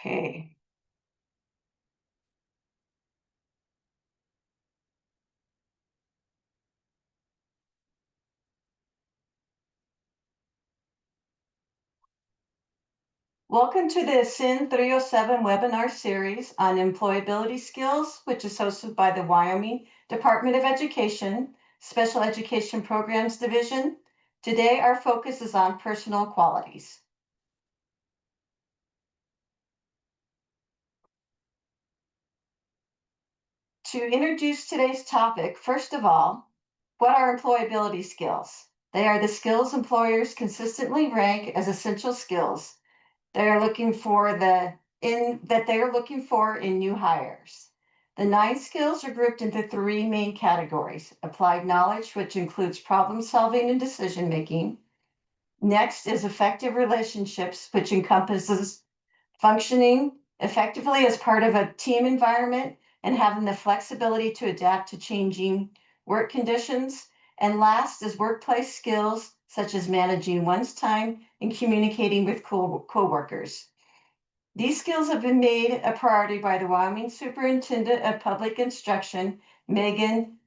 Okay. Welcome to the SIN 307 webinar series on employability skills, which is hosted by the Wyoming Department of Education, Special Education Programs Division. Today, our focus is on personal qualities. To introduce today's topic, first of all, what are employability skills? They are the skills employers consistently rank as essential skills. They are looking for in new hires. The 9 skills are grouped into 3 main categories: applied knowledge, which includes problem solving and decision making. Next is effective relationships, which encompasses functioning effectively as part of a team environment and having the flexibility to adapt to changing work conditions. And last is workplace skills, such as managing one's time and communicating with co-workers. These skills have been made a priority by the Wyoming Superintendent of Public Instruction, Megan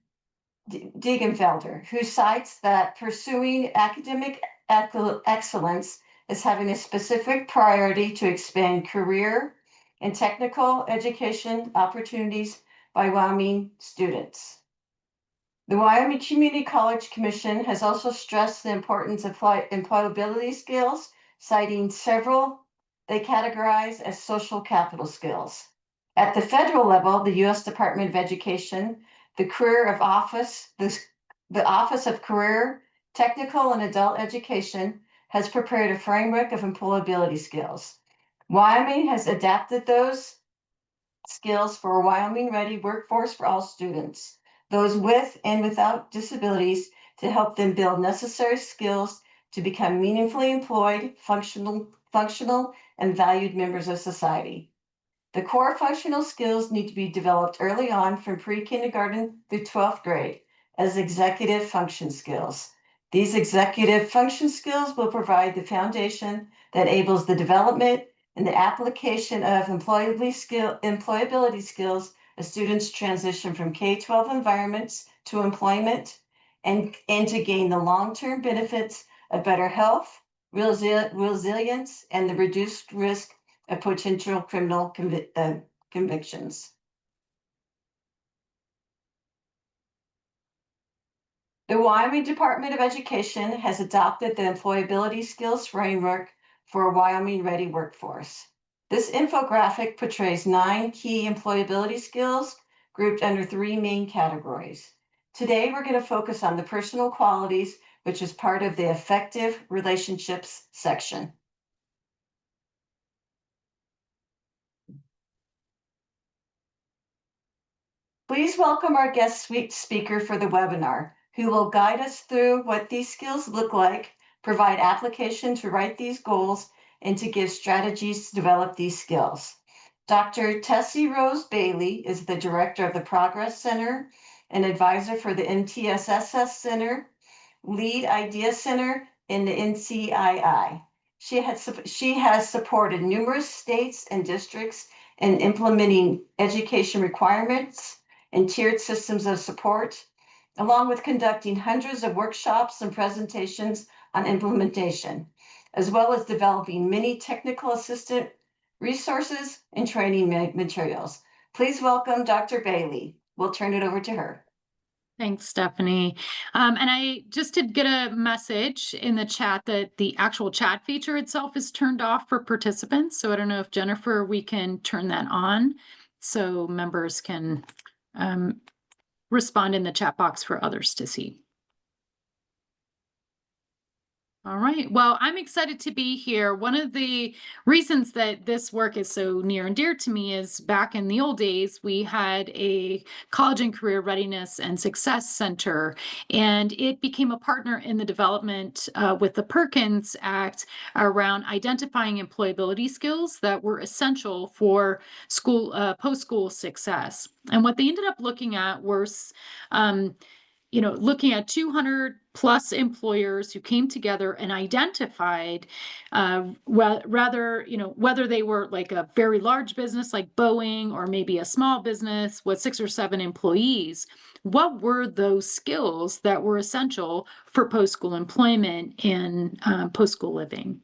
Degenfelder, who cites that pursuing academic excellence is having a specific priority to expand career and technical education opportunities by Wyoming students. The Wyoming Community College Commission has also stressed the importance of employability skills, citing several they categorize as social capital skills. At the federal level, the U.S. Department of Education, the Office of Career, Technical, and Adult Education has prepared a framework of employability skills. Wyoming has adapted those skills for a Wyoming-ready workforce for all students, those with and without disabilities, to help them build necessary skills to become meaningfully employed, functional, and valued members of society. The core functional skills need to be developed early on from pre-kindergarten through 12th grade as executive function skills. These executive function skills will provide the foundation that enables the development and the application of employability skills as students transition from K-12 environments to employment and to gain the long-term benefits of better health, resilience, and the reduced risk of potential criminal convictions. The Wyoming Department of Education has adopted the employability skills framework for a Wyoming-ready workforce. This infographic portrays 9 key employability skills grouped under 3 main categories. Today, we're going to focus on the personal qualities, which is part of the effective relationships section. Please welcome our guest speaker for the webinar, who will guide us through what these skills look like, provide application to write these goals, and to give strategies to develop these skills. Dr. Tessie Rose Bailey is the director of the Progress Center and advisor for the MTSS Center, lead Idea Center in the NCII. She has supported numerous states and districts in implementing education requirements and tiered systems of support, along with conducting hundreds of workshops and presentations on implementation, as well as developing many technical assistant resources and training materials. Please welcome Dr. Bailey. We'll turn it over to her. Thanks, Stephanie. And I just did get a message in the chat that the actual chat feature itself is turned off for participants. So I don't know if Jennifer, we can turn that on so members can respond in the chat box for others to see. All right. Well, I'm excited to be here. One of the reasons that this work is so near and dear to me is back in the old days, we had a college and career readiness and success center, and it became a partner in the development with the Perkins Act around identifying employability skills that were essential for school post-school success. And what they ended up looking at was looking at 200 plus employers who came together and identified, rather, whether they were like a very large business like Boeing or maybe a small business with 6 or 7 employees, what were those skills that were essential for post-school employment and post-school living?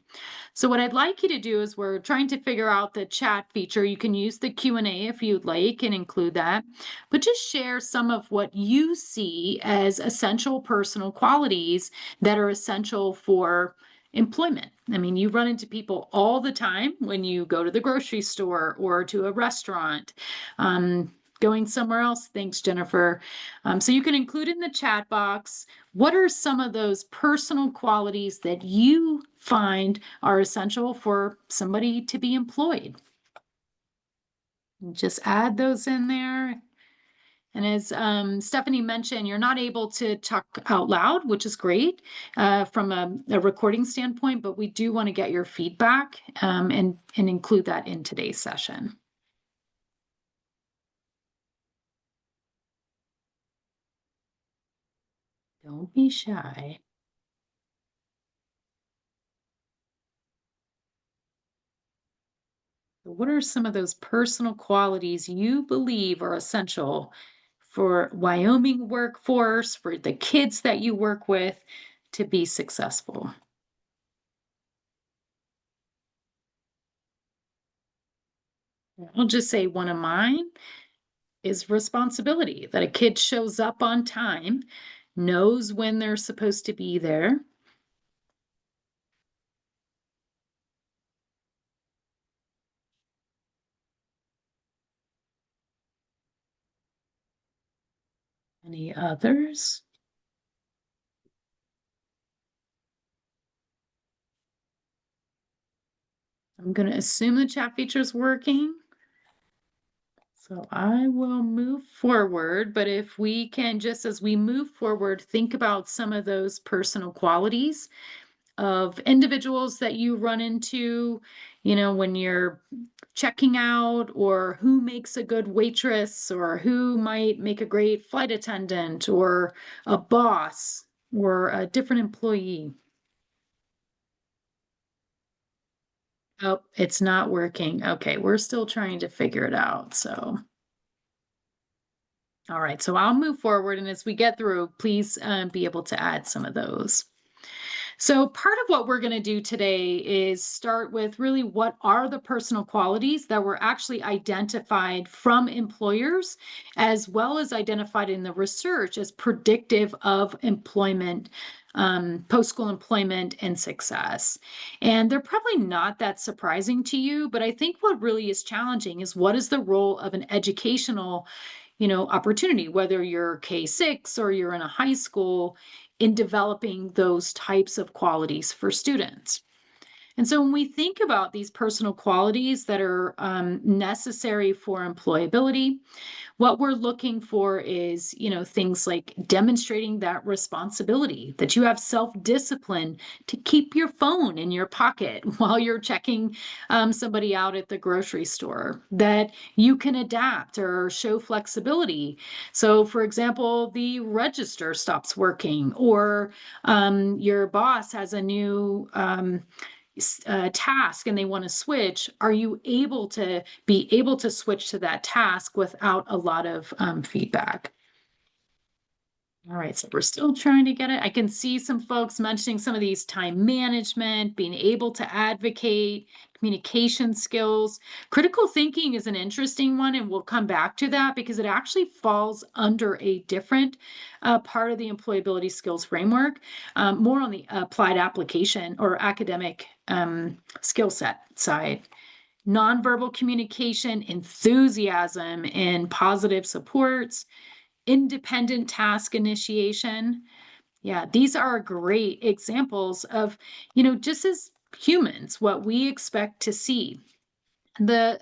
So what I'd like you to do is we're trying to figure out the chat feature. You can use the Q&A if you'd like and include that, but just share some of what you see as essential personal qualities that are essential for employment. I mean, you run into people all the time when you go to the grocery store or to a restaurant. Going somewhere else. Thanks, Jennifer. So you can include in the chat box, what are some of those personal qualities that you find are essential for somebody to be employed? Just add those in there. And as Stephanie mentioned, you're not able to talk out loud, which is great from a recording standpoint, but we do want to get your feedback and include that in today's session. Don't be shy. What are some of those personal qualities you believe are essential for Wyoming workforce, for the kids that you work with to be successful? I'll just say one of mine is responsibility, that a kid shows up on time, knows when they're supposed to be there. Any others? I'm going to assume the chat feature is working. So I will move forward, but if we can, just as we move forward, think about some of those personal qualities of individuals that you run into, when you're checking out, or who makes a good waitress, or who might make a great flight attendant, or a boss, or a different employee. Oh, it's not working. Okay, we're still trying to figure it out, so. All right, so I'll move forward, and as we get through, please be able to add some of those. So part of what we're going to do today is start with really what are the personal qualities that were actually identified from employers, as well as identified in the research as predictive of employment, post-school employment and success. And they're probably not that surprising to you, but I think what really is challenging is what is the role of an educational opportunity, whether you're K-6 or you're in a high school, in developing those types of qualities for students. And so when we think about these personal qualities that are necessary for employability, what we're looking for is, things like demonstrating that responsibility, that you have self-discipline to keep your phone in your pocket while you're checking somebody out at the grocery store, that you can adapt or show flexibility. So, for example, the register stops working, or your boss has a new task and they want to switch. Are you able to switch to that task without a lot of feedback? All right, so we're still trying to get it. I can see some folks mentioning some of these: time management, being able to advocate, communication skills. Critical thinking is an interesting one, and we'll come back to that because it actually falls under a different part of the employability skills framework, more on the applied application or academic skill set side. Nonverbal communication, enthusiasm, and positive supports, independent task initiation. Yeah, these are great examples of, just as humans, what we expect to see. The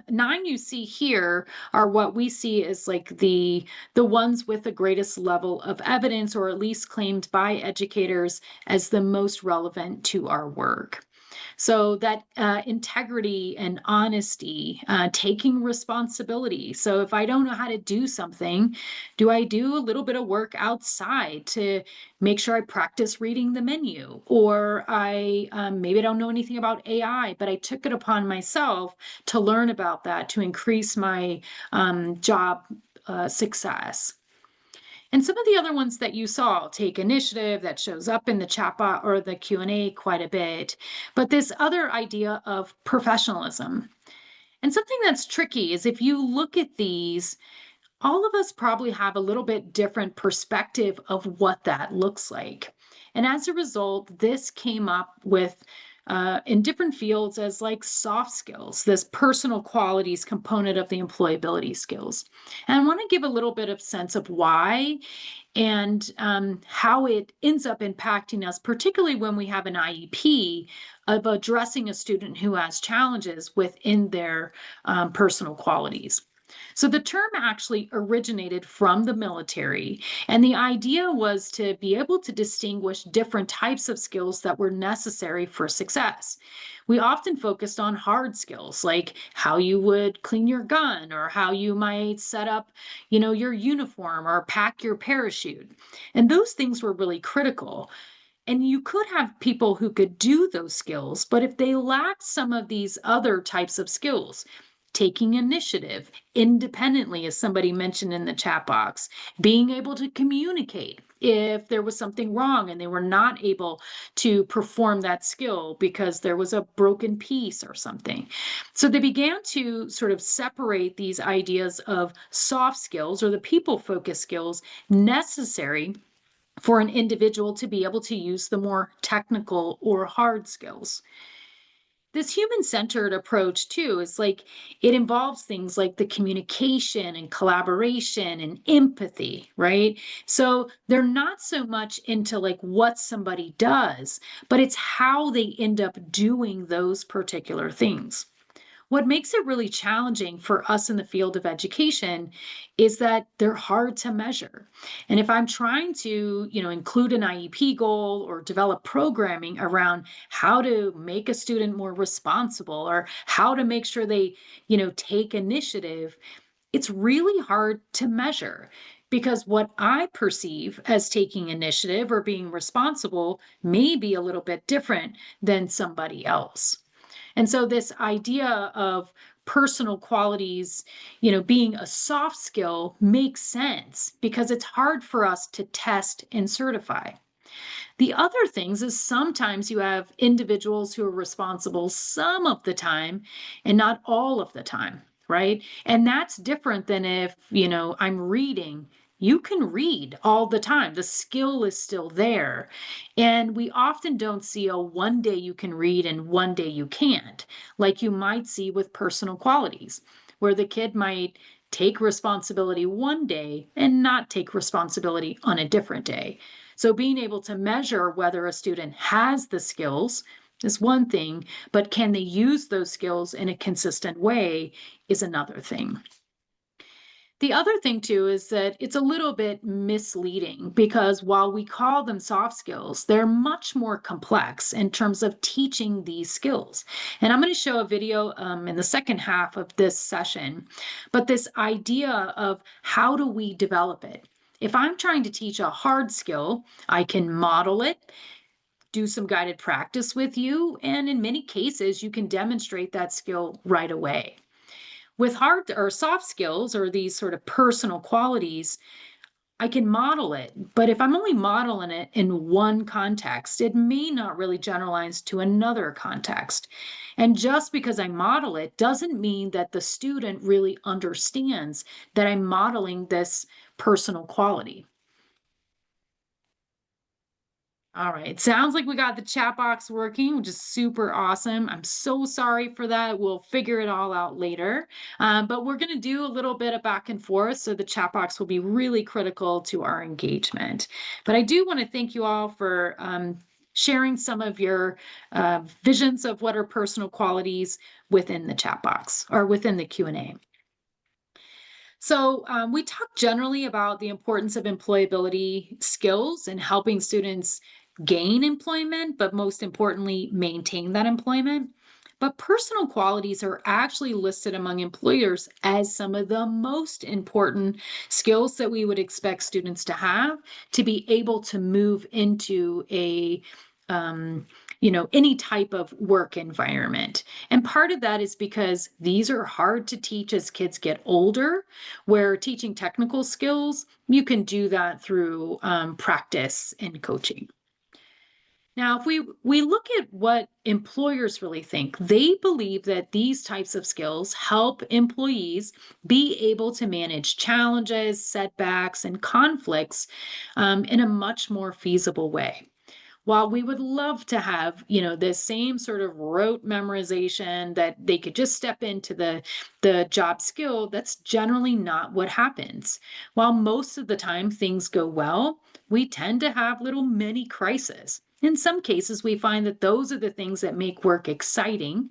9 you see here are what we see as like the ones with the greatest level of evidence, or at least claimed by educators as the most relevant to our work. So that integrity and honesty, taking responsibility. So if I don't know how to do something, do I do a little bit of work outside to make sure I practice reading the menu? Or I maybe I don't know anything about AI, but I took it upon myself to learn about that to increase my job success. And some of the other ones that you saw, take initiative, that shows up in the chatbot or the Q&A quite a bit. But this other idea of professionalism. And something that's tricky is if you look at these, all of us probably have a little bit different perspective of what that looks like. And as a result, this came up with in different fields as like soft skills, this personal qualities component of the employability skills. And I want to give a little bit of sense of why and how it ends up impacting us, particularly when we have an IEP of addressing a student who has challenges within their personal qualities. So the term actually originated from the military, and the idea was to be able to distinguish different types of skills that were necessary for success. We often focused on hard skills like how you would clean your gun or how you might set up, your uniform or pack your parachute. And those things were really critical. And you could have people who could do those skills, but if they lacked some of these other types of skills, taking initiative independently, as somebody mentioned in the chat box, being able to communicate if there was something wrong and they were not able to perform that skill because there was a broken piece or something. So they began to sort of separate these ideas of soft skills or the people focused skills necessary for an individual to be able to use the more technical or hard skills. This human centered approach, too, is like it involves things like the communication and collaboration and empathy, right? So they're not so much into like what somebody does, but it's how they end up doing those particular things. What makes it really challenging for us in the field of education is that they're hard to measure. And if I'm trying to, include an IEP goal or develop programming around how to make a student more responsible or how to make sure they, take initiative, it's really hard to measure because what I perceive as taking initiative or being responsible may be a little bit different than somebody else. And so this idea of personal qualities, being a soft skill makes sense because it's hard for us to test and certify. The other things is sometimes you have individuals who are responsible some of the time and not all of the time, right? And that's different than if, I'm reading. You can read all the time. The skill is still there. And we often don't see a one day you can read and one day you can't, like you might see with personal qualities, where the kid might take responsibility one day and not take responsibility on a different day. So being able to measure whether a student has the skills is one thing, but can they use those skills in a consistent way is another thing. The other thing too is that it's a little bit misleading because while we call them soft skills, they're much more complex in terms of teaching these skills. And I'm going to show a video in the second half of this session, but this idea of how do we develop it? If I'm trying to teach a hard skill, I can model it, do some guided practice with you, and in many cases, you can demonstrate that skill right away. With hard or soft skills or these sort of personal qualities, I can model it, but if I'm only modeling it in one context, it may not really generalize to another context. And just because I model it doesn't mean that the student really understands that I'm modeling this personal quality. All right. Sounds like we got the chat box working, which is super awesome. I'm so sorry for that. We'll figure it all out later. But we're going to do a little bit of back and forth. So the chat box will be really critical to our engagement. But I do want to thank you all for sharing some of your visions of what are personal qualities within the chat box or within the Q&A. So we talk generally about the importance of employability skills and helping students gain employment, but most importantly, maintain that employment. But personal qualities are actually listed among employers as some of the most important skills that we would expect students to have to be able to move into a um, any type of work environment. And part of that is because these are hard to teach as kids get older, where teaching technical skills, you can do that through practice and coaching. Now, if we look at what employers really think, they believe that these types of skills help employees be able to manage challenges, setbacks, and conflicts in a much more feasible way. While we would love to have, this same sort of rote memorization that they could just step into the job skill, that's generally not what happens. While most of the time things go well, we tend to have little mini crises. In some cases, we find that those are the things that make work exciting,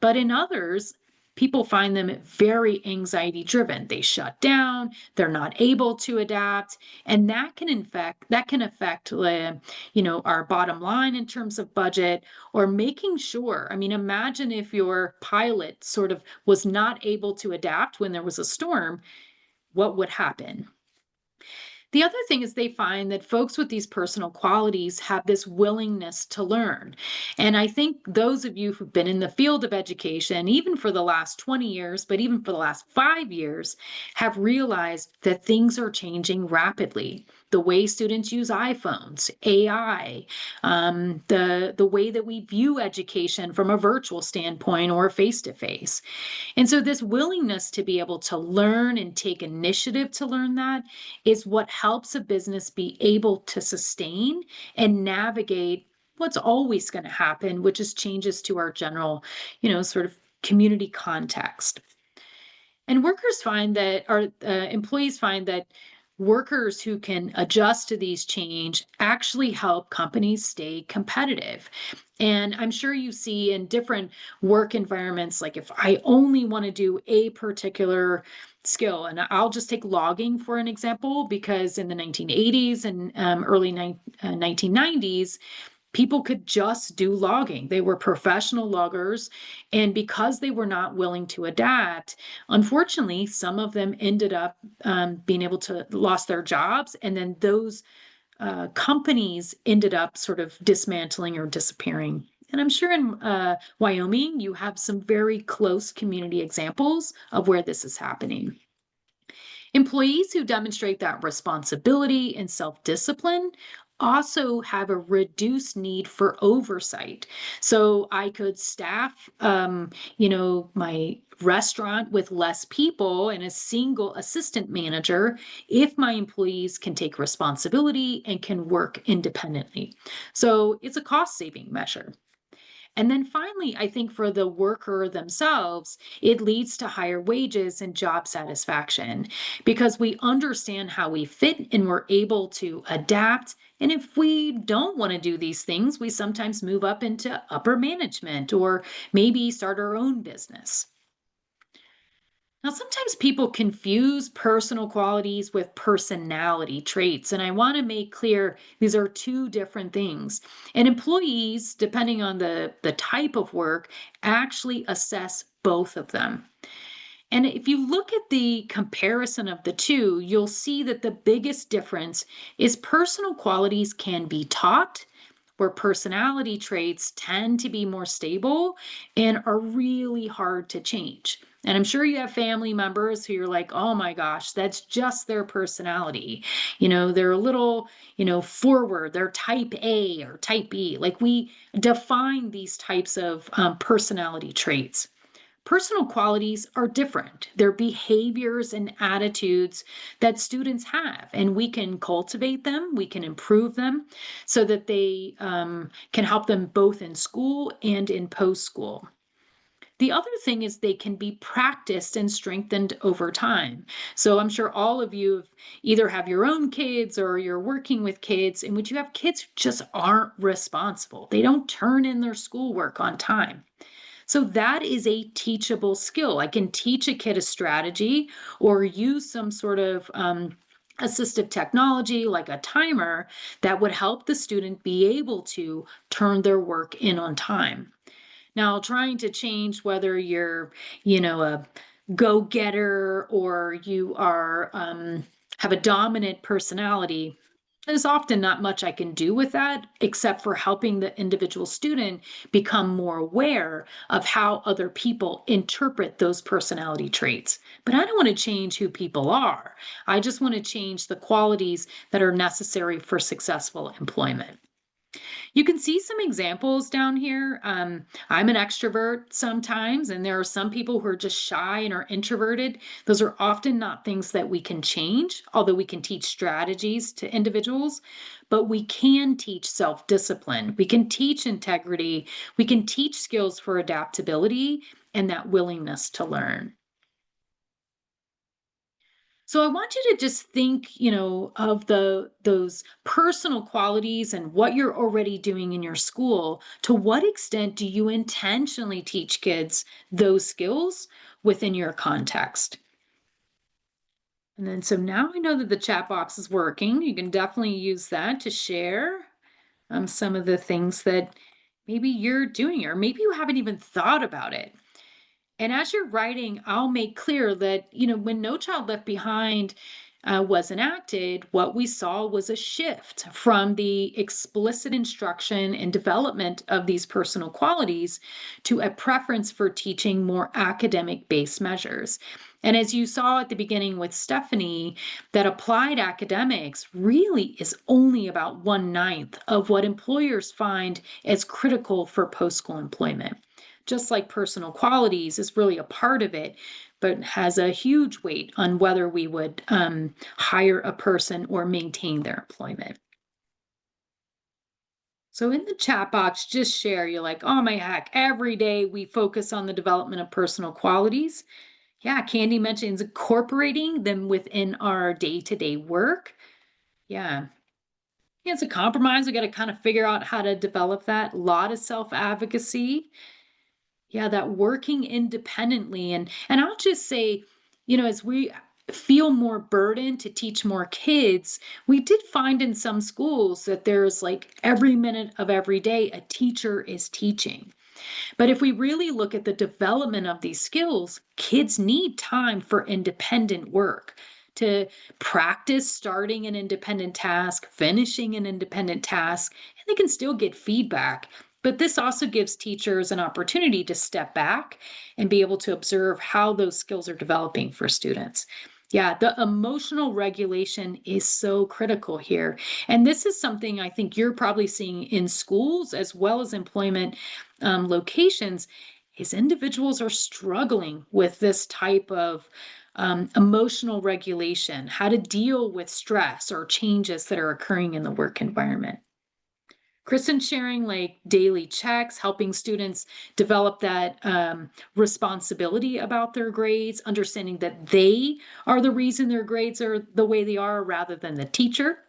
but in others, people find them very anxiety driven. They shut down, they're not able to adapt, and that can affect our bottom line in terms of budget or making sure. I mean, imagine if your pilot sort of was not able to adapt when there was a storm, what would happen? The other thing is they find that folks with these personal qualities have this willingness to learn. And I think those of you who've been in the field of education, even for the last 20 years, but even for the last 5 years, have realized that things are changing rapidly. The way students use iPhones, AI, the way that we view education from a virtual standpoint or face to face. And so, this willingness to be able to learn and take initiative to learn that is what helps a business be able to sustain and navigate what's always going to happen, which is changes to our general, sort of community context. And employees find that workers who can adjust to these change actually help companies stay competitive. And I'm sure you see in different work environments, like if I only want to do a particular skill, and I'll just take logging for an example, because in the 1980s and early 1990s, people could just do logging. They were professional loggers. And because they were not willing to adapt, unfortunately, some of them ended up being able to lost their jobs. And then those companies ended up sort of dismantling or disappearing. And I'm sure in Wyoming, you have some very close community examples of where this is happening. Employees who demonstrate that responsibility and self discipline also have a reduced need for oversight. So I could staff, my restaurant with less people and a single assistant manager if my employees can take responsibility and can work independently. So it's a cost saving measure. And then finally, I think for the worker themselves, it leads to higher wages and job satisfaction because we understand how we fit and we're able to adapt. And if we don't want to do these things, we sometimes move up into upper management or maybe start our own business. Now, sometimes people confuse personal qualities with personality traits, and I want to make clear these are two different things. And employees, depending on the type of work, actually assess both of them. And if you look at the comparison of the two, you'll see that the biggest difference is personal qualities can be taught, where personality traits tend to be more stable and are really hard to change. And I'm sure you have family members who you're like, oh my gosh, that's just their personality. They're a little, forward, they're type A or type B. Like we define these types of personality traits. Personal qualities are different. They're behaviors and attitudes that students have, and we can cultivate them, we can improve them so that they can help them both in school and in post school. The other thing is they can be practiced and strengthened over time. So I'm sure all of you either have your own kids or you're working with kids in which you have kids who just aren't responsible. They don't turn in their schoolwork on time. So that is a teachable skill. I can teach a kid a strategy or use some sort of assistive technology like a timer that would help the student be able to turn their work in on time. Now, trying to change whether you're, a go-getter or you are have a dominant personality, there's often not much I can do with that, except for helping the individual student become more aware of how other people interpret those personality traits. But I don't want to change who people are. I just want to change the qualities that are necessary for successful employment. You can see some examples down here. I'm an extrovert sometimes, and there are some people who are just shy and are introverted. Those are often not things that we can change, although we can teach strategies to individuals, but we can teach self discipline. We can teach integrity. We can teach skills for adaptability and that willingness to learn. So I want you to just think, of those personal qualities and what you're already doing in your school. To what extent do you intentionally teach kids those skills within your context? And then so now I know that the chat box is working. You can definitely use that to share some of the things that maybe you're doing, or maybe you haven't even thought about it. And as you're writing, I'll make clear that, when No Child Left Behind was enacted, what we saw was a shift from the explicit instruction and development of these personal qualities to a preference for teaching more academic based measures. And as you saw at the beginning with Stephanie, that applied academics really is only about 1/9 of what employers find as critical for post school employment. Just like personal qualities is really a part of it, but has a huge weight on whether we would hire a person or maintain their employment. So in the chat box, just share. You're like, oh my heck, every day we focus on the development of personal qualities. Yeah, Candy mentions incorporating them within our day-to-day work. Yeah. Yeah, it's a compromise. We got to kind of figure out how to develop that. A lot of self-advocacy. Yeah, that working independently. And I'll just say, as we feel more burdened to teach more kids, we did find in some schools that there's like every minute of every day a teacher is teaching. But if we really look at the development of these skills, kids need time for independent work to practice starting an independent task, finishing an independent task, and they can still get feedback. But this also gives teachers an opportunity to step back and be able to observe how those skills are developing for students. Yeah, the emotional regulation is so critical here. And this is something I think you're probably seeing in schools as well as employment locations, is individuals are struggling with this type of emotional regulation, how to deal with stress or changes that are occurring in the work environment. Kristen sharing like daily checks, helping students develop that responsibility about their grades, understanding that they are the reason their grades are the way they are rather than the teacher.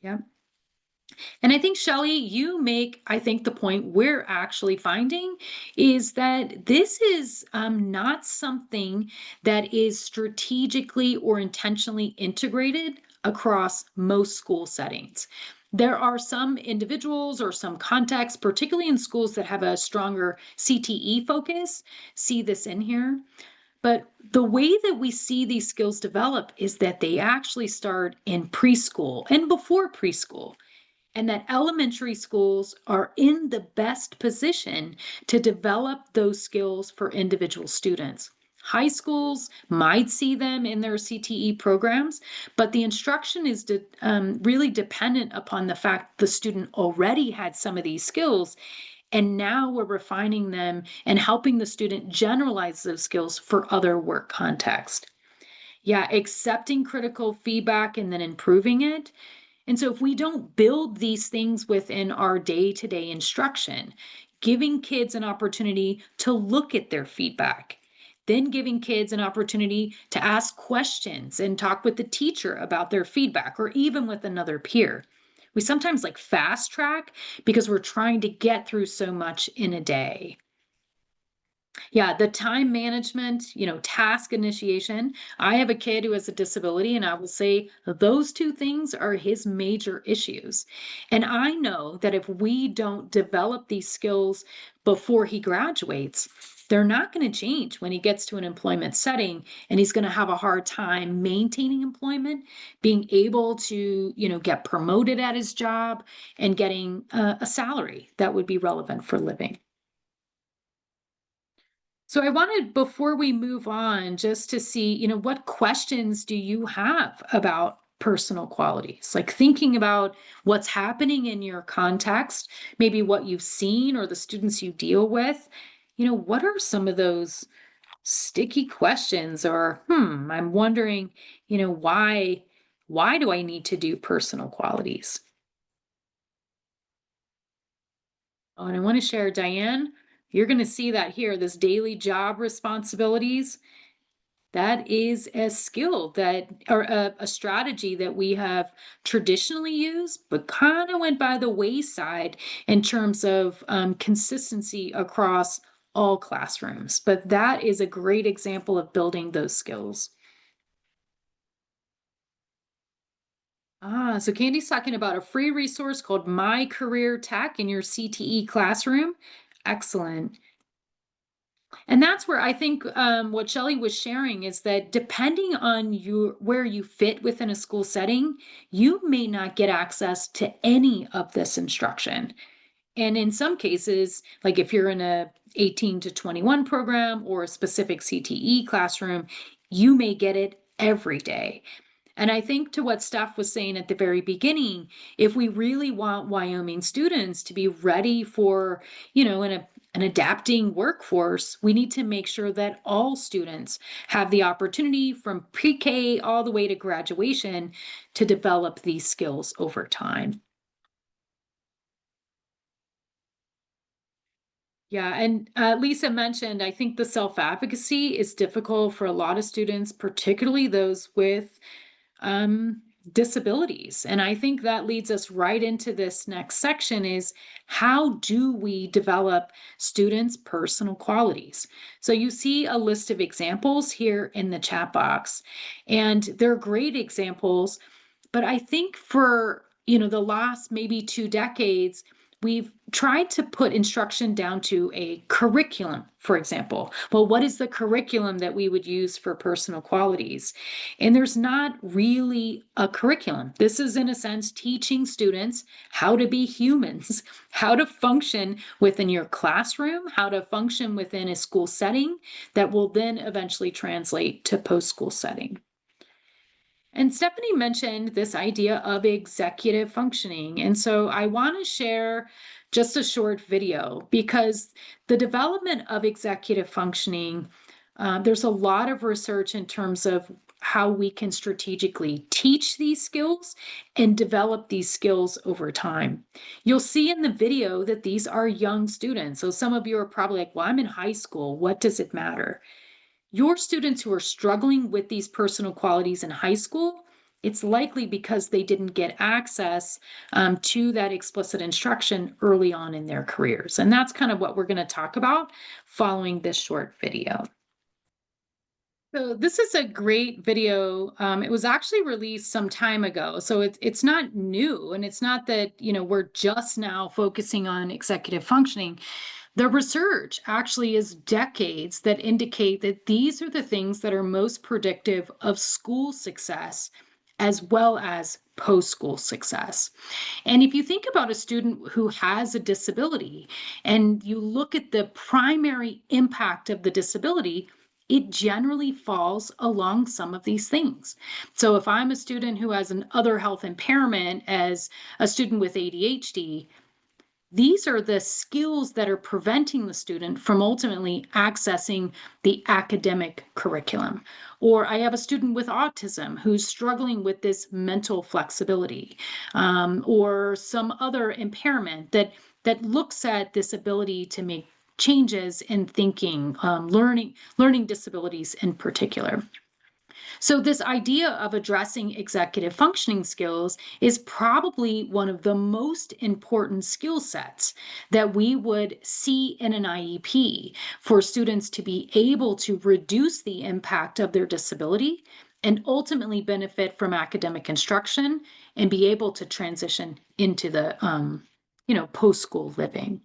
Yeah. And I think, Shelley, you make, I think, the point we're actually finding is that this is not something that is strategically or intentionally integrated across most school settings. There are some individuals or some contexts, particularly in schools that have a stronger CTE focus, see this in here. But the way that we see these skills develop is that they actually start in preschool and before preschool, and that elementary schools are in the best position to develop those skills for individual students. High schools might see them in their CTE programs, but the instruction is really dependent upon the fact the student already had some of these skills, and now we're refining them and helping the student generalize those skills for other work contexts. Yeah, accepting critical feedback and then improving it. And so if we don't build these things within our day-to-day instruction, giving kids an opportunity to look at their feedback, then giving kids an opportunity to ask questions and talk with the teacher about their feedback or even with another peer. We sometimes like fast track because we're trying to get through so much in a day. Yeah, the time management, task initiation. I have a kid who has a disability, and I will say those two things are his major issues. And I know that if we don't develop these skills before he graduates, they're not going to change when he gets to an employment setting, and he's going to have a hard time maintaining employment, being able to, get promoted at his job and getting a salary that would be relevant for living. So I wanted, before we move on, just to see, what questions do you have about personal qualities? Like thinking about what's happening in your context, maybe what you've seen or the students you deal with. What are some of those sticky questions? Or, I'm wondering, why do I need to do personal qualities? Oh, and I want to share, Diane, you're going to see that here, this daily job responsibilities. That is a skill that, or a strategy that we have traditionally used, but kind of went by the wayside in terms of consistency across all classrooms. But that is a great example of building those skills. So Candy's talking about a free resource called My Career Tech in your CTE classroom. Excellent. And that's where I think what Shelley was sharing is that depending on where you fit within a school setting, you may not get access to any of this instruction. And in some cases, like if you're in a 18 to 21 program or a specific CTE classroom, you may get it every day. And I think to what Steph was saying at the very beginning, if we really want Wyoming students to be ready for, an adapting workforce, we need to make sure that all students have the opportunity from pre-K all the way to graduation to develop these skills over time. Yeah, and Lisa mentioned, I think the self-advocacy is difficult for a lot of students, particularly those with um, disabilities. And I think that leads us right into this next section is how do we develop students' personal qualities? So you see a list of examples here in the chat box, and they're great examples. But I think for, the last maybe 2 decades, we've tried to put instruction down to a curriculum, for example. Well, what is the curriculum that we would use for personal qualities? And there's not really a curriculum. This is, in a sense, teaching students how to be humans, how to function within your classroom, how to function within a school setting that will then eventually translate to post-school setting. And Stephanie mentioned this idea of executive functioning. And so I want to share just a short video because the development of executive functioning, there's a lot of research in terms of how we can strategically teach these skills and develop these skills over time. You'll see in the video that these are young students. So some of you are probably like, well, I'm in high school. What does it matter? Your students who are struggling with these personal qualities in high school, it's likely because they didn't get access to that explicit instruction early on in their careers. And that's kind of what we're going to talk about following this short video. So this is a great video. It was actually released some time ago, so it's not new, and it's not that we're just now focusing on executive functioning. The research actually is decades that indicate that these are the things that are most predictive of school success as well as post-school success. And if you think about a student who has a disability and you look at the primary impact of the disability, it generally falls along some of these things. So if I'm a student who has an other health impairment as a student with ADHD, these are the skills that are preventing the student from ultimately accessing the academic curriculum. Or I have a student with autism who's struggling with this mental flexibility, or some other impairment that looks at this ability to make changes in thinking, learning disabilities in particular. So, this idea of addressing executive functioning skills is probably one of the most important skill sets that we would see in an IEP for students to be able to reduce the impact of their disability and ultimately benefit from academic instruction and be able to transition into the post-school living.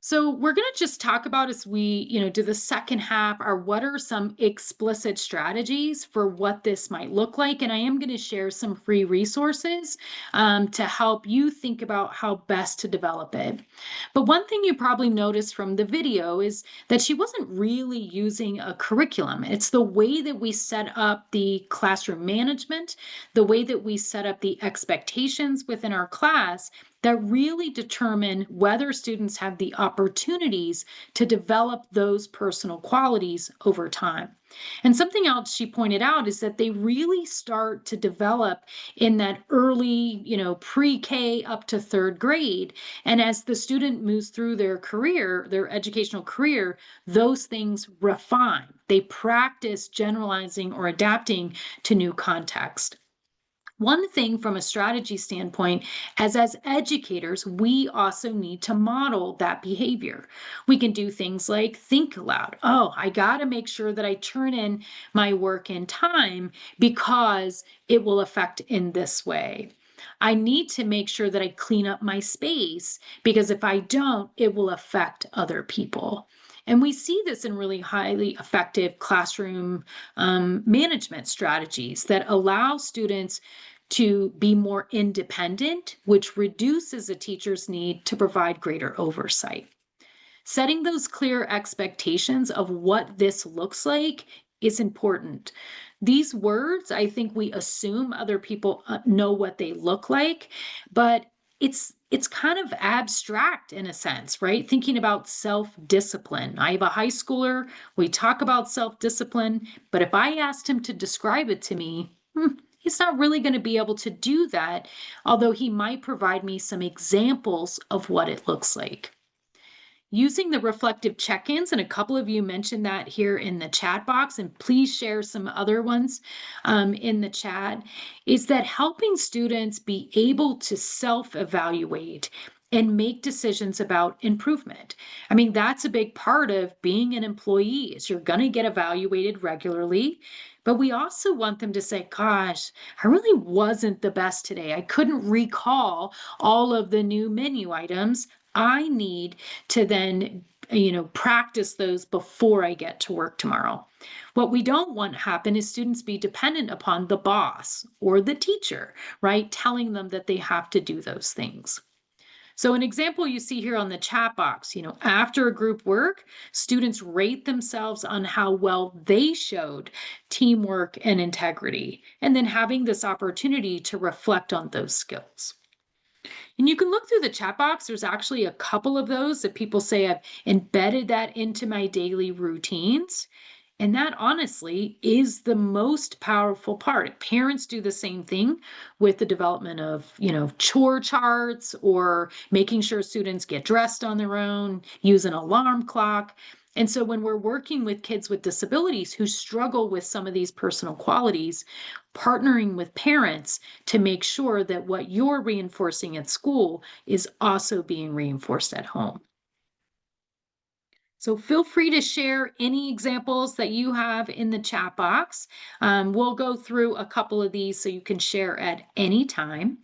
So we're going to just talk about as we, do the second half, are what are some explicit strategies for what this might look like. And I am going to share some free resources to help you think about how best to develop it. But one thing you probably noticed from the video is that she wasn't really using a curriculum. It's the way that we set up the classroom management, the way that we set up the expectations within our class that really determine whether students have the opportunities to develop those personal qualities over time. And something else she pointed out is that they really start to develop in that early, pre-K up to third grade. And as the student moves through their career, their educational career, those things refine. They practice generalizing or adapting to new context. One thing from a strategy standpoint, as educators, we also need to model that behavior. We can do things like think aloud. Oh, I got to make sure that I turn in my work in time because it will affect in this way. I need to make sure that I clean up my space because if I don't, it will affect other people. And we see this in really highly effective classroom management strategies that allow students to be more independent, which reduces a teacher's need to provide greater oversight. Setting those clear expectations of what this looks like is important. These words, I think we assume other people know what they look like, but it's kind of abstract in a sense, right? Thinking about self-discipline. I have a high schooler, we talk about self-discipline, but if I asked him to describe it to me, he's not really going to be able to do that, although he might provide me some examples of what it looks like. Using the reflective check-ins, and a couple of you mentioned that here in the chat box, and please share some other ones in the chat, is that helping students be able to self-evaluate and make decisions about improvement. I mean, that's a big part of being an employee is you're going to get evaluated regularly, but we also want them to say, gosh, I really wasn't the best today. I couldn't recall all of the new menu items. I need to then practice those before I get to work tomorrow. What we don't want to happen is students be dependent upon the boss or the teacher, right? Telling them that they have to do those things. So an example you see here on the chat box, after a group work, students rate themselves on how well they showed teamwork and integrity, and then having this opportunity to reflect on those skills. And you can look through the chat box. There's actually a couple of those that people say I've embedded that into my daily routines. And that honestly is the most powerful part. Parents do the same thing with the development of, chore charts or making sure students get dressed on their own, use an alarm clock. And so when we're working with kids with disabilities who struggle with some of these personal qualities, partnering with parents to make sure that what you're reinforcing at school is also being reinforced at home. So feel free to share any examples that you have in the chat box. We'll go through a couple of these so you can share at any time.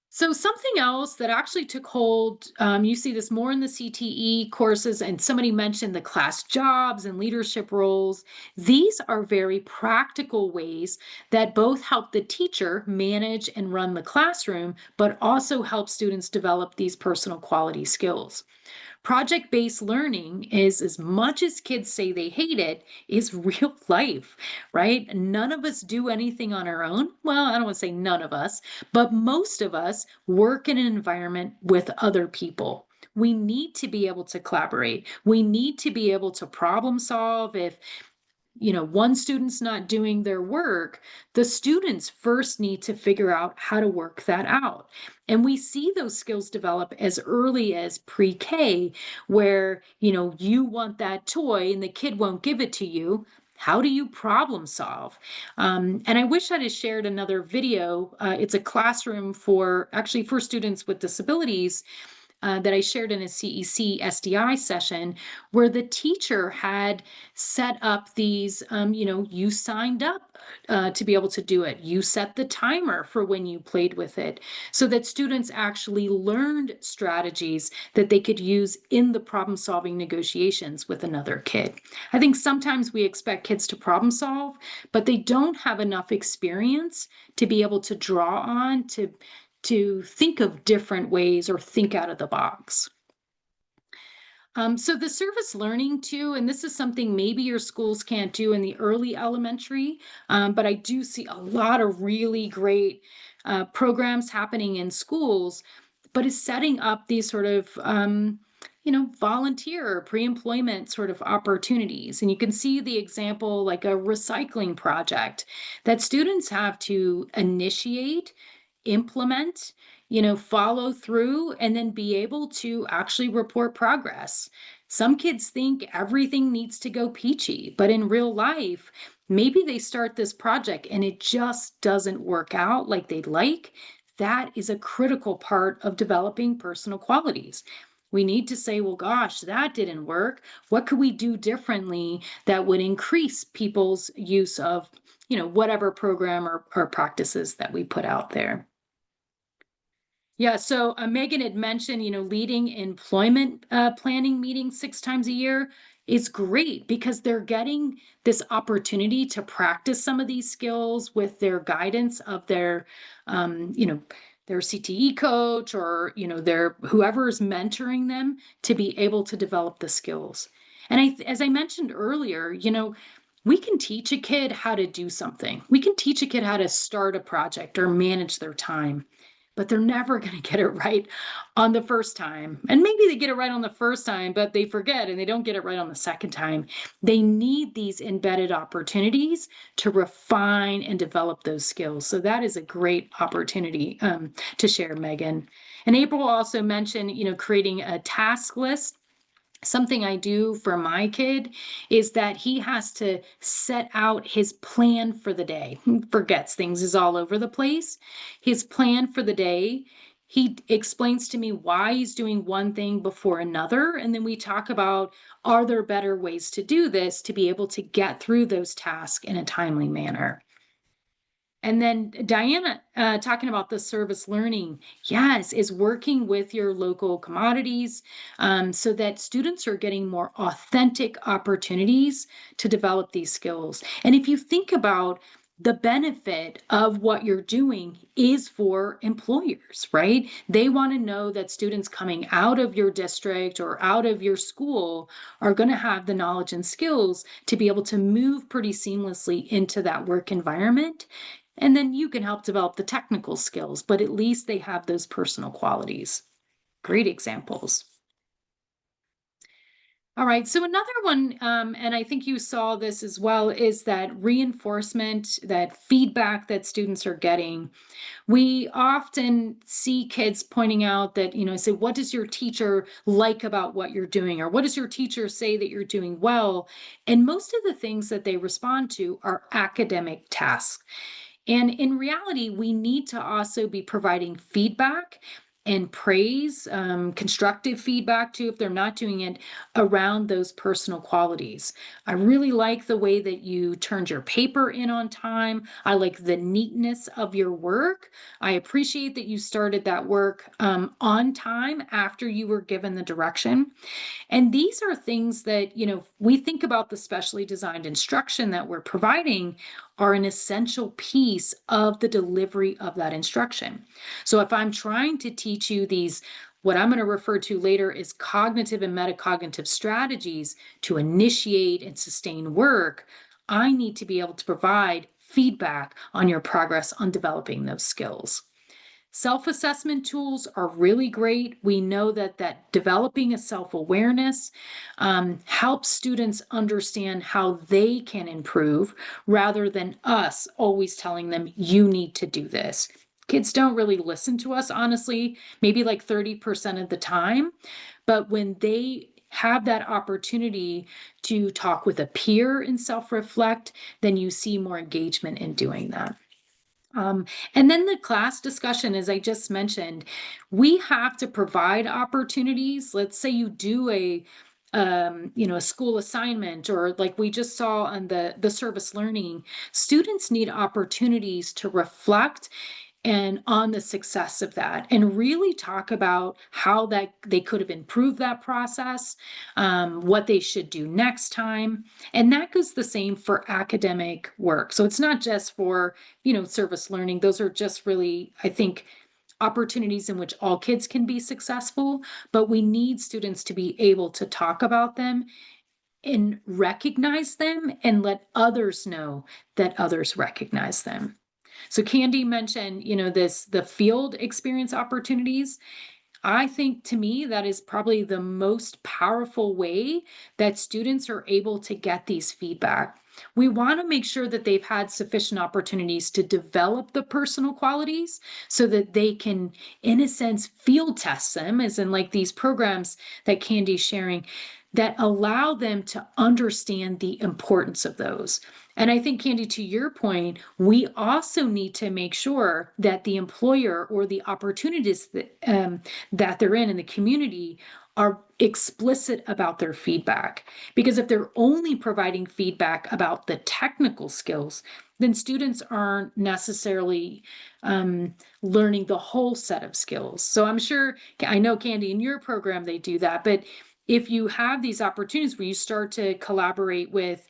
So something else that actually took hold, you see this more in the CTE courses, and somebody mentioned the class jobs and leadership roles. These are very practical ways that both help the teacher manage and run the classroom, but also help students develop these personal quality skills. Project-based learning is, as much as kids say they hate it, is real life, right? None of us do anything on our own. Well, I don't want to say none of us, but most of us work in an environment with other people. We need to be able to collaborate. We need to be able to problem solve if one student's not doing their work, the students first need to figure out how to work that out. And we see those skills develop as early as pre-K, where, you want that toy and the kid won't give it to you. How do you problem solve? And I wish I'd have shared another video. It's a classroom actually for students with disabilities, that I shared in a CEC SDI session, where the teacher had set up these, you signed up to be able to do it. You set the timer for when you played with it, so that students actually learned strategies that they could use in the problem solving negotiations with another kid. I think sometimes we expect kids to problem solve, but they don't have enough experience to be able to draw on to think of different ways or think out of the box. So the service learning too, and this is something maybe your schools can't do in the early elementary, but I do see a lot of really great programs happening in schools, but is setting up these sort of volunteer pre-employment sort of opportunities. And you can see the example like a recycling project that students have to initiate, implement, follow through, and then be able to actually report progress. Some kids think everything needs to go peachy, but in real life, maybe they start this project and it just doesn't work out like they'd like. That is a critical part of developing personal qualities. We need to say, well, gosh, that didn't work. What could we do differently that would increase people's use of, whatever program or practices that we put out there? Yeah, so Megan had mentioned, leading employment planning meetings 6 times a year is great because they're getting this opportunity to practice some of these skills with their guidance of their CTE coach, or, their whoever is mentoring them to be able to develop the skills. And as I mentioned earlier, we can teach a kid how to do something. We can teach a kid how to start a project or manage their time, but they're never going to get it right on the first time. And maybe they get it right on the first time, but they forget and they don't get it right on the second time. They need these embedded opportunities to refine and develop those skills. So that is a great opportunity to share, Megan. And April also mentioned, creating a task list. Something I do for my kid is that he has to set out his plan for the day. He forgets things, is all over the place. His plan for the day, he explains to me why he's doing one thing before another. And then we talk about, are there better ways to do this to be able to get through those tasks in a timely manner? And then Diana, talking about the service learning, yes, is working with your local commodities, so that students are getting more authentic opportunities to develop these skills. And if you think about the benefit of what you're doing is for employers, right? They want to know that students coming out of your district or out of your school are going to have the knowledge and skills to be able to move pretty seamlessly into that work environment. And then you can help develop the technical skills, but at least they have those personal qualities. Great examples. All right, so another one, and I think you saw this as well, is that reinforcement, that feedback that students are getting. We often see kids pointing out that, say, what does your teacher like about what you're doing? Or what does your teacher say that you're doing well? And most of the things that they respond to are academic tasks. And in reality, we need to also be providing feedback and praise, constructive feedback too, if they're not doing it, around those personal qualities. I really like the way that you turned your paper in on time. I like the neatness of your work. I appreciate that you started that work on time after you were given the direction. And these are things that, we think about the specially designed instruction that we're providing are an essential piece of the delivery of that instruction. So if I'm trying to teach you these, what I'm going to refer to later is cognitive and metacognitive strategies to initiate and sustain work, I need to be able to provide feedback on your progress on developing those skills. Self-assessment tools are really great. We know that developing a self-awareness helps students understand how they can improve rather than us always telling them, you need to do this. Kids don't really listen to us, honestly, maybe like 30% of the time. But when they have that opportunity to talk with a peer and self reflect, then you see more engagement in doing that. Um, and then the class discussion, as I just mentioned, we have to provide opportunities. Let's say you do a school assignment, or like we just saw on the service learning, students need opportunities to reflect and on the success of that and really talk about how that they could have improved that process, what they should do next time. And that goes the same for academic work. So it's not just for service learning. Those are just really, I think, opportunities in which all kids can be successful, but we need students to be able to talk about them and recognize them and let others know that others recognize them. So Candy mentioned, the field experience opportunities. I think, to me, that is probably the most powerful way that students are able to get these feedback. We want to make sure that they've had sufficient opportunities to develop the personal qualities so that they can, in a sense, field test them, as in like these programs that Candy's sharing, that allow them to understand the importance of those. And I think, Candy, to your point, we also need to make sure that the employer or the opportunities that they're in the community are explicit about their feedback. Because if they're only providing feedback about the technical skills, then students aren't necessarily learning the whole set of skills. So I'm sure, I know, Candy, in your program, they do that. But if you have these opportunities where you start to collaborate with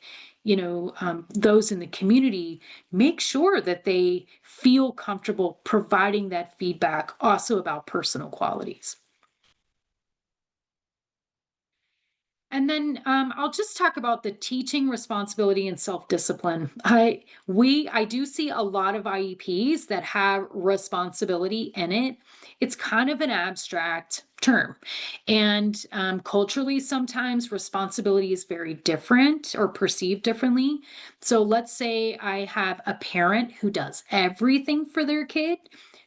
those in the community, make sure that they feel comfortable providing that feedback also about personal qualities. And then I'll just talk about the teaching responsibility and self-discipline. I do see a lot of IEPs that have responsibility in it. It's kind of an abstract term, and culturally, sometimes responsibility is very different or perceived differently. So let's say I have a parent who does everything for their kid.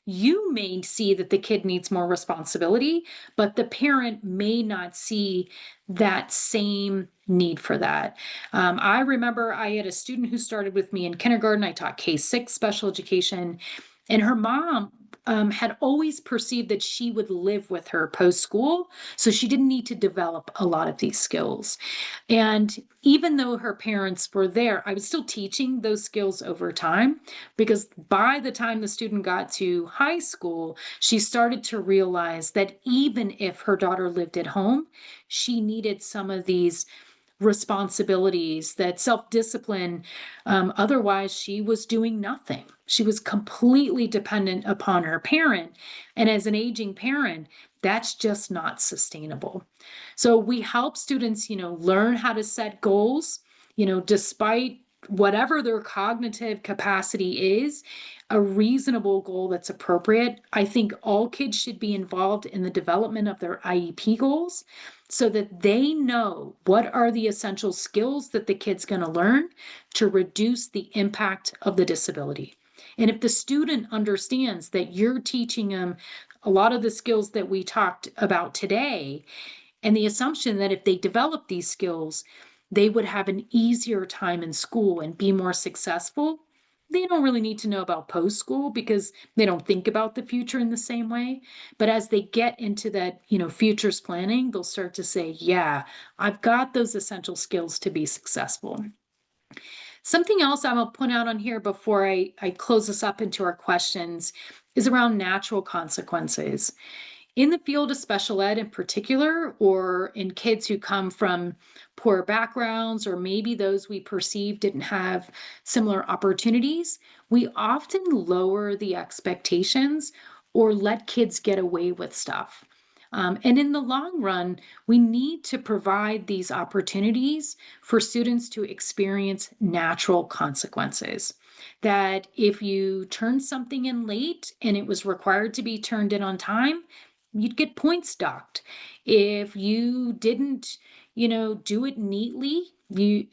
You may see that the kid needs more responsibility, but the parent may not see that same need for that. I remember I had a student who started with me in kindergarten. I taught K-6 special education, and her mom had always perceived that she would live with her post school, so she didn't need to develop a lot of these skills. And even though her parents were there, I was still teaching those skills over time, because by the time the student got to high school, she started to realize that even if her daughter lived at home, she needed some of these responsibilities, that self-discipline. Otherwise, she was doing nothing. She was completely dependent upon her parent. And as an aging parent, that's just not sustainable. So we help students, learn how to set goals, despite whatever their cognitive capacity is, a reasonable goal that's appropriate. I think all kids should be involved in the development of their IEP goals so that they know what are the essential skills that the kid's going to learn to reduce the impact of the disability. And if the student understands that you're teaching them a lot of the skills that we talked about today, and the assumption that if they develop these skills, they would have an easier time in school and be more successful, they don't really need to know about post school because they don't think about the future in the same way. But as they get into that, futures planning, they'll start to say, yeah, I've got those essential skills to be successful. Something else I will point out on here before I close this up into our questions is around natural consequences. In the field of special ed in particular, or in kids who come from poor backgrounds, or maybe those we perceive didn't have similar opportunities, we often lower the expectations or let kids get away with stuff. And in the long run, we need to provide these opportunities for students to experience natural consequences. that if you turned something in late and it was required to be turned in on time, you'd get points docked. If you didn't, do it neatly,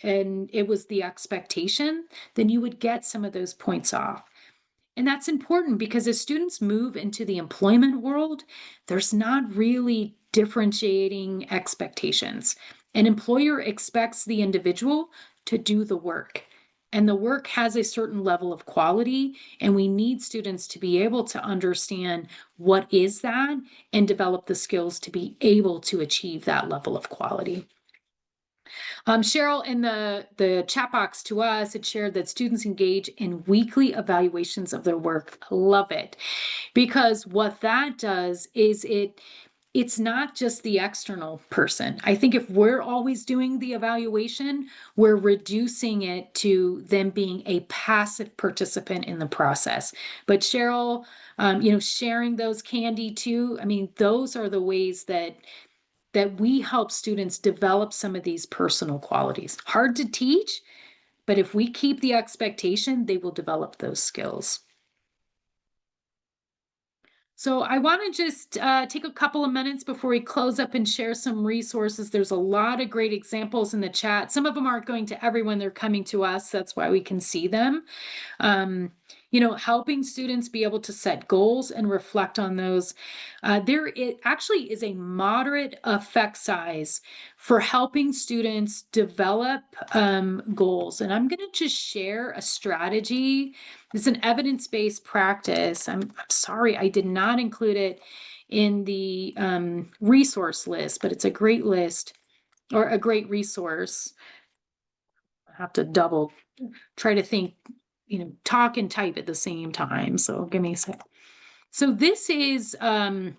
and it was the expectation, then you would get some of those points off. And that's important because as students move into the employment world, there's not really differentiating expectations. An employer expects the individual to do the work. And the work has a certain level of quality, and we need students to be able to understand what is that and develop the skills to be able to achieve that level of quality. Cheryl, in the chat box to us, it shared that students engage in weekly evaluations of their work. I love it, because what that does is it's not just the external person. I think if we're always doing the evaluation, we're reducing it to them being a passive participant in the process. But Cheryl, sharing those candy too, I mean, those are the ways that we help students develop some of these personal qualities. Hard to teach, but if we keep the expectation, they will develop those skills. So I want to just take a couple of minutes before we close up and share some resources. There's a lot of great examples in the chat. Some of them aren't going to everyone, they're coming to us. That's why we can see them. Helping students be able to set goals and reflect on those. There it actually is a moderate effect size for helping students develop goals. And I'm going to just share a strategy. It's an evidence-based practice. I'm sorry, I did not include it in the resource list, but it's a great list or a great resource. I have to try to think, talk and type at the same time. So give me a sec. So this is a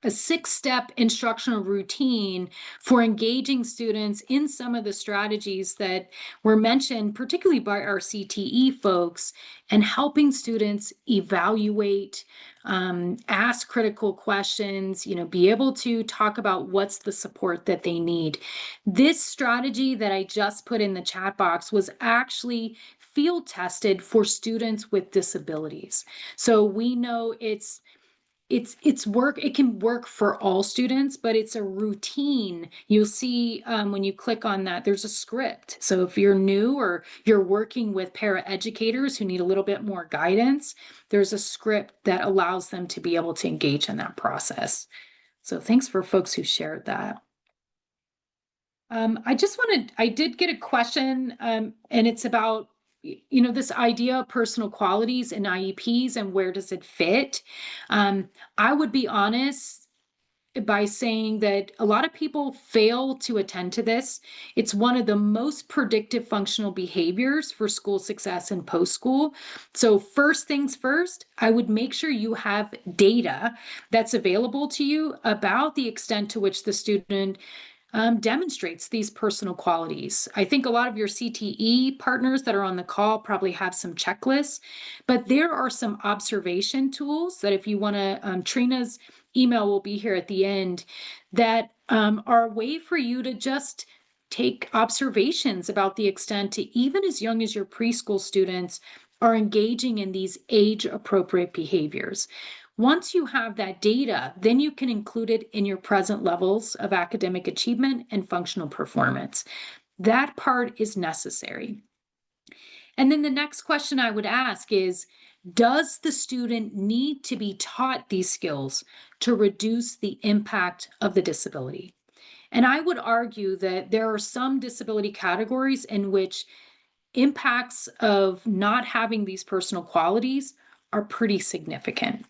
6-step instructional routine for engaging students in some of the strategies that were mentioned, particularly by our CTE folks, and helping students evaluate, ask critical questions, be able to talk about what's the support that they need. This strategy that I just put in the chat box was actually field tested for students with disabilities. So we know it's work. It can work for all students, but it's a routine. You'll see when you click on that, there's a script. So if you're new or you're working with paraeducators who need a little bit more guidance, there's a script that allows them to be able to engage in that process. So thanks for folks who shared that. I did get a question, and it's about, this idea of personal qualities in IEPs and where does it fit? I would be honest by saying that a lot of people fail to attend to this. It's one of the most predictive functional behaviors for school success and post-school. So first things first, I would make sure you have data that's available to you about the extent to which the student demonstrates these personal qualities. I think a lot of your CTE partners that are on the call probably have some checklists, but there are some observation tools that if you want to, Trina's email will be here at the end, that are a way for you to just take observations about the extent to even as young as your preschool students are engaging in these age appropriate behaviors. Once you have that data, then you can include it in your present levels of academic achievement and functional performance. That part is necessary. And then the next question I would ask is, does the student need to be taught these skills to reduce the impact of the disability? And I would argue that there are some disability categories in which impacts of not having these personal qualities are pretty significant.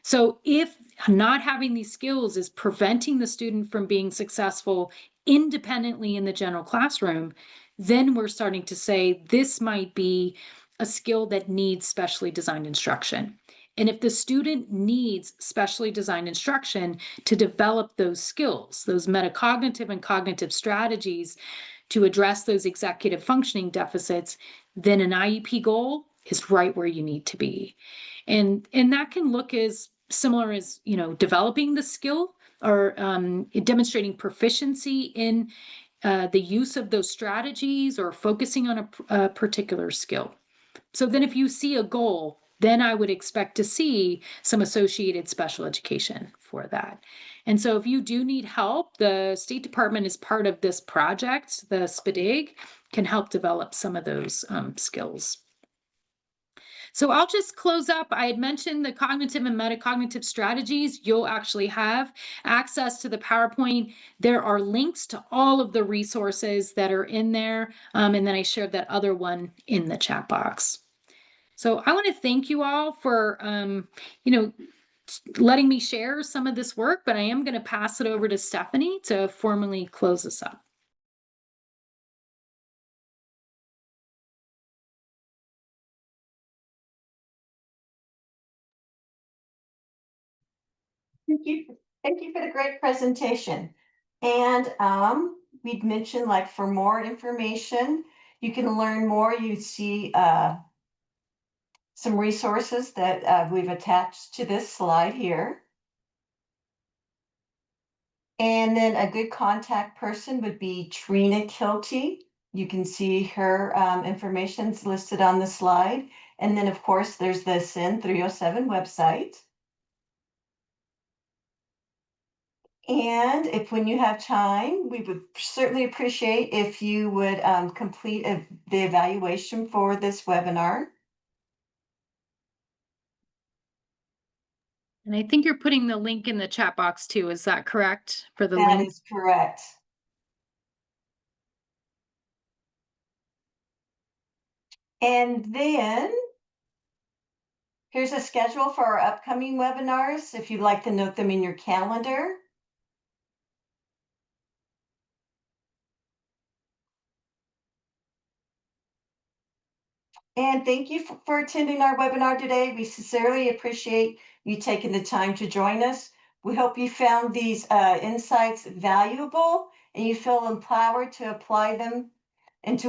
So if not having these skills is preventing the student from being successful independently in the general classroom, then we're starting to say this might be a skill that needs specially designed instruction. And if the student needs specially designed instruction to develop those skills, those metacognitive and cognitive strategies to address those executive functioning deficits, then an IEP goal is right where you need to be. And that can look as similar as, developing the skill or demonstrating proficiency in the use of those strategies or focusing on a particular skill. So then if you see a goal, then I would expect to see some associated special education for that. And so if you do need help, the State Department is part of this project. The SPDIG can help develop some of those skills. So I'll just close up. I had mentioned the cognitive and metacognitive strategies. You'll actually have access to the PowerPoint. There are links to all of the resources that are in there. And then I shared that other one in the chat box. So I want to thank you all for, letting me share some of this work, but I am going to pass it over to Stephanie to formally close this up. Thank you. Thank you for the great presentation. And we'd mentioned, like, for more information, you can learn more. You see some resources that we've attached to this slide here. And then a good contact person would be Trina Kilty. You can see her information's listed on the slide. And then, of course, there's the SIN 307 website. And if, when you have time, we would certainly appreciate if you would complete the evaluation for this webinar. And I think you're putting the link in the chat box too. Is that correct for the That link? is correct. And then here's a schedule for our upcoming webinars, if you'd like to note them in your calendar. And thank you for attending our webinar today. We sincerely appreciate you taking the time to join us. We hope you found these insights valuable and you feel empowered to apply them into